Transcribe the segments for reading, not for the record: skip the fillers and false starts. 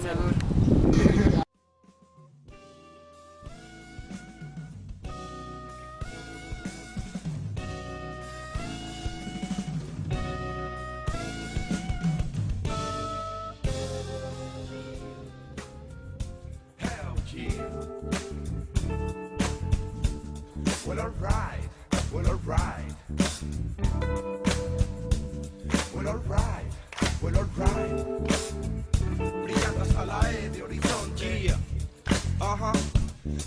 Salud. Well, alright, well, alright. Well, alright, well, alright. Brillando hasta la E de horizonte. Yeah. Ajá.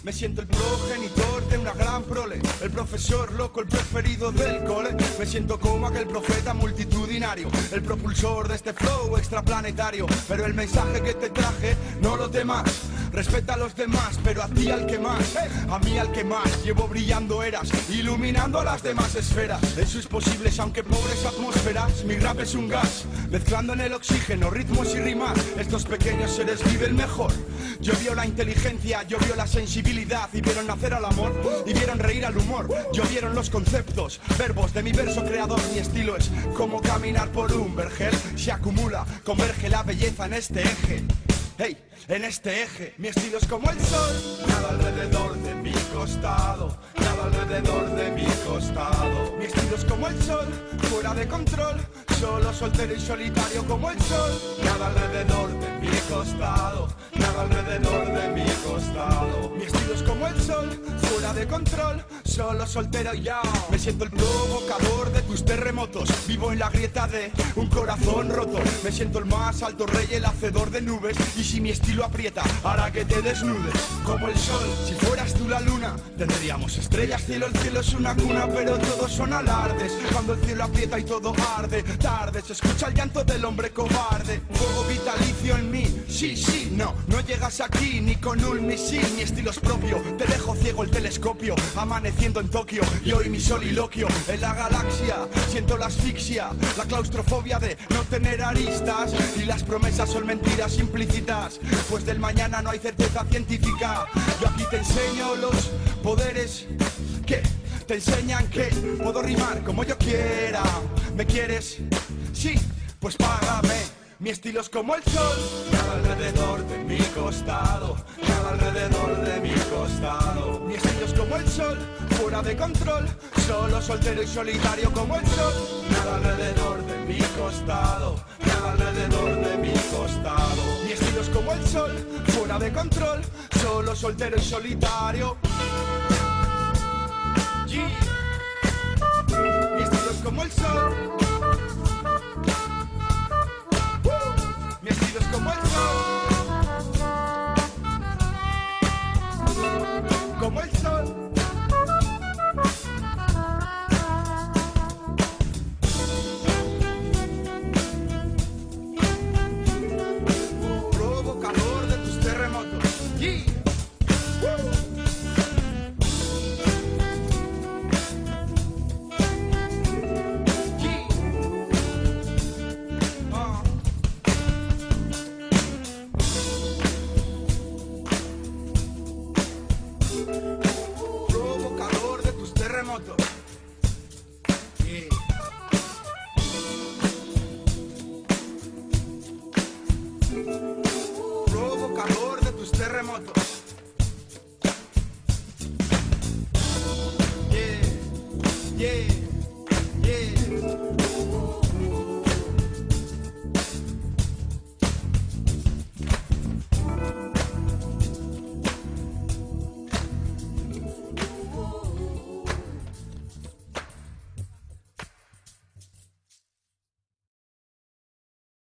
Me siento el progenitor de una gran prole, el profesor loco, el preferido del cole. Me siento como aquel profeta multitudinario, el propulsor de este flow extraplanetario. Pero el mensaje que te traje, no lo temas. Respeta a los demás, pero a ti al que más, a mí al que más. Llevo brillando eras, iluminando a las demás esferas. En sus posibles, aunque pobres atmósferas, mi rap es un gas, mezclando en el oxígeno ritmos y rimas. Estos pequeños seres viven mejor. Yo vio la inteligencia, yo vio la sensibilidad, y vieron nacer al amor, y vieron reír al humor. Yo vieron los conceptos, verbos de mi verso creador. Mi estilo es como caminar por un vergel. Se acumula, converge la belleza en este eje. Hey, en este eje, mi estilo es como el sol. Nada alrededor de mi costado, nada alrededor de mi costado. Mi estilo es como el sol, fuera de control, solo soltero y solitario como el sol. Nada alrededor de mi costado, nada alrededor de mi costado. Mi estilo es como el sol, fuera de control, solo soltero y ya. Me siento el provocador de tus terremotos, vivo en la grieta de un corazón roto. Me siento el más alto rey, el hacedor de nubes. Y si mi estilo aprieta, hará que te desnudes como el sol. Si fueras tú la luna, tendríamos estrellas, cielo. El cielo es una cuna, pero todos son alardes. Cuando el cielo aprieta y todo arde, tarde se escucha el llanto del hombre cobarde. Fuego vitalicio en mí, sí, sí, no. No llegas aquí ni con un misil. Mi estilo es propio, te dejo ciego el telescopio. Amaneciendo en Tokio y hoy mi soliloquio. En la galaxia siento la asfixia, la claustrofobia de no tener aristas. Y las promesas son mentiras implícitas, pues del mañana no hay certeza científica. Yo aquí te enseño los poderes que te enseñan que puedo rimar como yo quiera. ¿Me quieres? Sí, pues págame. Mi estilo es como el sol, nada alrededor de mi costado, nada alrededor de mi costado. Mi estilo es como el sol, fuera de control, solo soltero y solitario como el sol. Nada alrededor de mi costado, nada alrededor de mi costado. Mi estilo es como el sol, fuera de control, solo soltero y solitario. Yeah. Mi estilo es como el sol. Mi estilo es como el sol, como el sol. Provocador de tus terremotos. Yeah. Provocador de tus terremotos. Yeah. Provocador de tus terremotos.